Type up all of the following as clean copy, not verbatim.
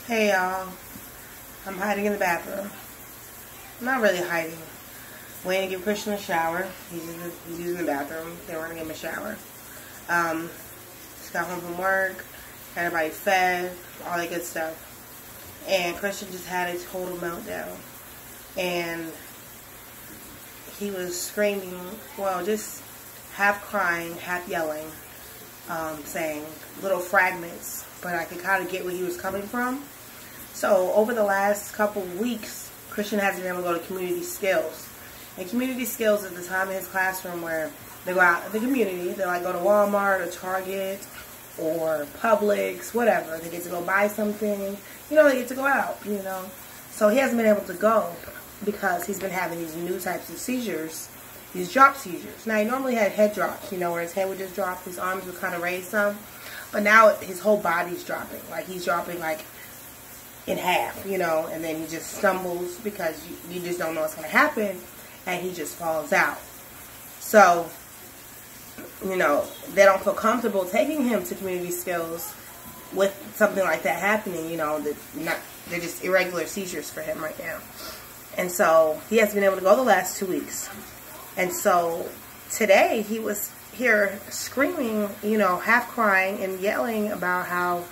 Hey y'all, I'm hiding in the bathroom. I'm not really hiding. Waiting to give Christian a shower. He's using the bathroom. They were going to give him a shower. Just got home from work, got everybody fed, all that good stuff. And Christian just had a total meltdown. And he was screaming, well, just half crying, half yelling, saying little fragments. But I could kind of get where he was coming from. So over the last couple of weeks, Christian hasn't been able to go to community skills. And community skills is the time in his classroom where they go out in the community. They like go to Walmart or Target or Publix, whatever. They get to go buy something. You know, they get to go out, you know. So he hasn't been able to go because he's been having these new types of seizures, these drop seizures. Now, he normally had head drops, you know, where his head would just drop, his arms would kind of raise some. But now his whole body's dropping. Like, he's dropping, like, in half, you know, and then he just stumbles because you just don't know what's going to happen, and he just falls out. So, you know, they don't feel comfortable taking him to community skills with something like that happening, you know. They're just irregular seizures for him right now. And so he hasn't been able to go the last 2 weeks. And so today he was here screaming, you know, half crying and yelling about how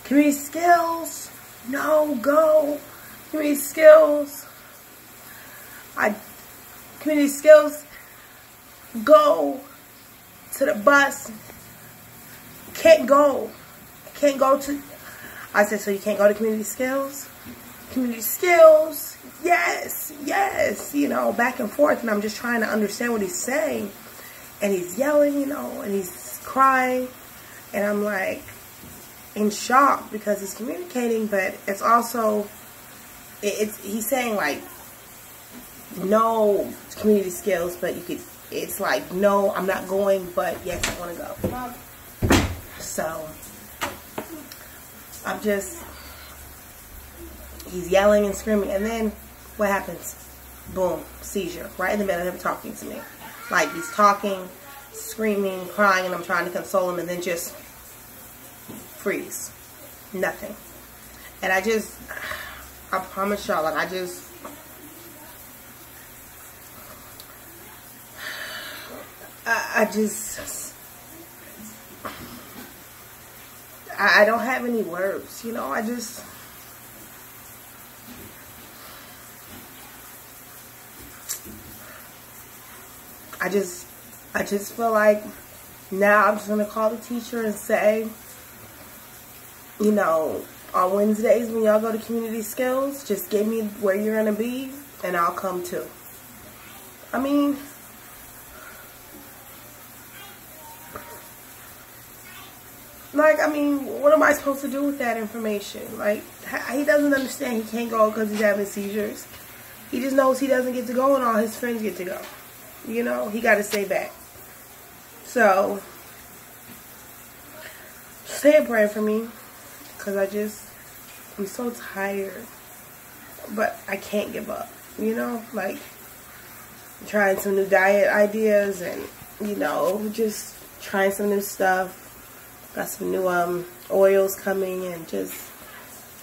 community skills, no, go. Community skills, community skills, go to the bus. Can't go. Can't go to, I said, so you can't go to community skills? Community skills, yes, yes, you know, back and forth. And I'm just trying to understand what he's saying. And he's yelling, you know, and he's crying. And I'm like, in shock because he's communicating, but it's also he's saying like no community skills, but it's like no, I'm not going, but yes, I want to go. So he's yelling and screaming, and then what happens? Boom, seizure right in the middle of him talking to me. Like, he's talking, screaming, crying, and I'm trying to console him, and then just freeze. Nothing. And I promise y'all, like, I don't have any words, you know. I just feel like now I'm just going to call the teacher and say, you know, on Wednesdays when y'all go to community skills, just give me where you're going to be and I'll come too. I mean, what am I supposed to do with that information? Like, he doesn't understand he can't go because he's having seizures. He just knows he doesn't get to go and all his friends get to go. You know, he got to stay back. So, say a prayer for me. Because I'm so tired. But I can't give up. You know, like, I'm trying some new diet ideas and, you know, just trying some new stuff. Got some new oils coming and just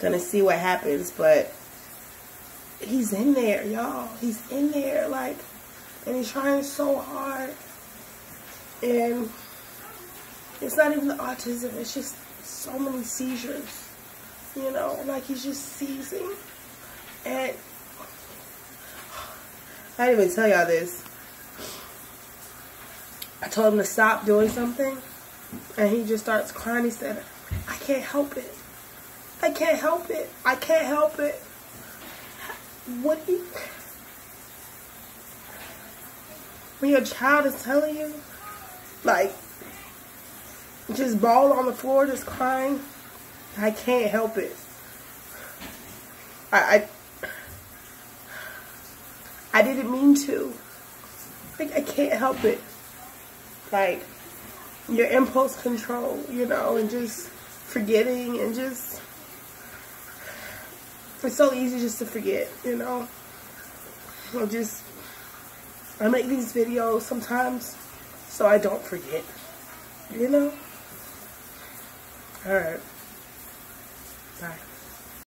gonna see what happens. But he's in there, y'all. He's in there, like, and he's trying so hard. And it's not even the autism, it's just so many seizures, you know, like he's just seizing. And I didn't even tell y'all this. I told him to stop doing something, and he just starts crying. He said, I can't help it. I can't help it. I can't help it. What do you... When your child is telling you, like, just bawl on the floor, just crying, I can't help it. I didn't mean to. Like, I can't help it. Like, your impulse control, you know, and just forgetting and just... It's so easy just to forget, you know. I make these videos sometimes so I don't forget, you know. Alright. Bye.